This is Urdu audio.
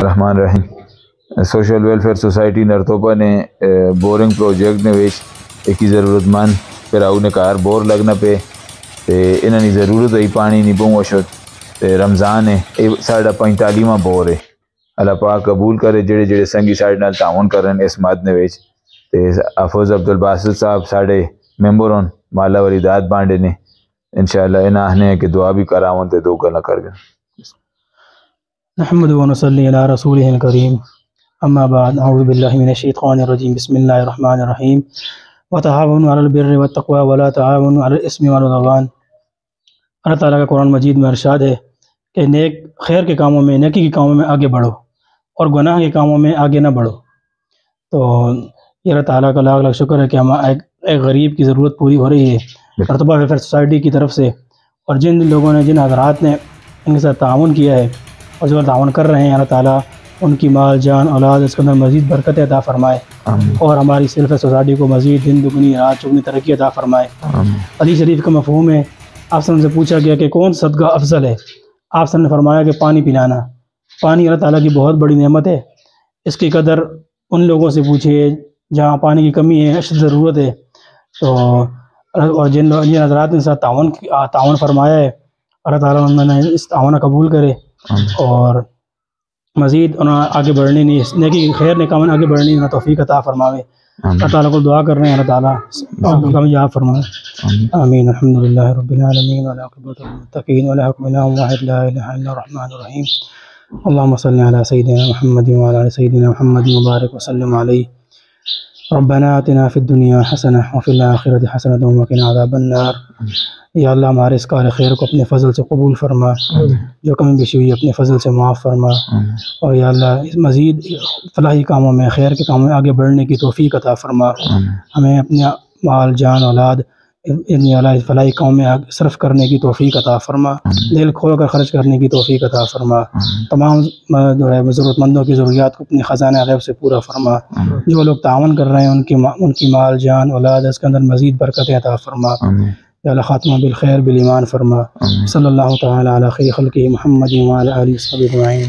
الرحمن الرحیم سوشل ویلفیئر سوسائٹی نرتوپا نے بورنگ پروجیکٹ نے ویچ ایک ہی ضرورت مند پھر آؤ نے کار بور لگنا پہ انہوں نے ضرورت ہوئی پانی نہیں پوں وشت رمضان ہے 45واں بور ہے اللہ پاک قبول کرے جڑے جڑے سنگی سائڈ نال تعاون کرن اس مد نے ویچ افروز عبدالباسط صاحب ساڑے ممبر ہون مالا ولی داد بانڈے نے انشاءاللہ انہاں نے کہ دعا بھی کراون تے دو گلا کر گئے. نحمد و نصلی علی رسولہ الکریم اما بعد اعوذ باللہ من الشیطان الرجیم بسم اللہ الرحمن الرحیم وتعاونوا علی البر والتقوی ولا تعاونوا علی الاسم والعدوان. اللہ تعالیٰ کا قرآن مجید میں ارشاد ہے کہ نیک خیر کے کاموں میں نیکی کے کاموں میں آگے بڑھو اور گناہ کے کاموں میں آگے نہ بڑھو. تو یہ اللہ تعالیٰ کا لاکھ لاکھ شکر ہے کہ ہم ایک غریب کی ضرورت پوری ہو رہی ہے نرتوپا ویلفیئر سوسائٹی کی طرف سے، اور جن لوگوں نے جن حضرات نے ان کے ساتھ تعاون کیا ہے اور جو تعاون کر رہے ہیں اللہ تعالیٰ ان کی مال جان اولاد اس کے اندر مزید برکت عطا فرمائے اور ہماری ویلفیئر سوسائٹی کو مزید دن دگنی رات چگنی ترقی عطا فرمائے. حدیث شریف کا مفہوم ہے، آپ سے پوچھا گیا کہ کون صدقہ افضل ہے، آپ نے فرمایا کہ پانی پلانا. پانی اللہ تعالیٰ کی بہت بڑی نعمت ہے، اس کی قدر ان لوگوں سے پوچھیے جہاں پانی کی کمی ہے اشد ضرورت ہے. تو اور جن حضرات نے ساتھ تعاون فرمایا ہے اللہ تعالیٰ انہوں نے اس تعاون قبول کرے اور مزید انہیں آگے بڑھنے نہیں نیکی خیر نے کامن آگے بڑھنے انہیں توفیق عطا فرماوے. اللہ تعالیٰ کو دعا کر رہے ہیں اللہ تعالیٰ کامیاب فرمائے. آمین. الحمدللہ رب العالمین والعاقبۃ للمتقین ولا حکم الا واحد لا الہ الا الرحمن الرحیم. اللهم صل على سيدنا محمد وعلى آل سيدنا محمد وبارك وسلم عليه. ربنا آتنا في الدنيا حسنة وفي الآخرة حسنة وقنا عذاب النار. یا اللہ ہمارے اس کار خیر کو اپنے فضل سے قبول فرما، جو کمی بیشی ہوئی اپنے فضل سے معاف فرما، اور یا اللہ مزید فلاحی کاموں میں خیر کے کاموں میں آگے بڑھنے کی توفیق عطا فرما. ہمیں اپنے مال جان اولاد ان فلاحی کاموں میں صرف کرنے کی توفیق عطا فرما، دل کھول کر خرچ کرنے کی توفیق عطا فرما. تمام ضرورت مندوں کی ضروریات کو اپنے خزانہ غیب سے پورا فرما. جو لوگ تعاون کر رہے ہیں ان کی مال جان اولاد اس کے اندر مزید برکتیں عطا فرما. یا اللہ خاتمہ بالخیر بالایمان فرما. صلی اللہ تعالی علی خیر خلقہ محمد وعلی آلہ وصحبہ اجمعین.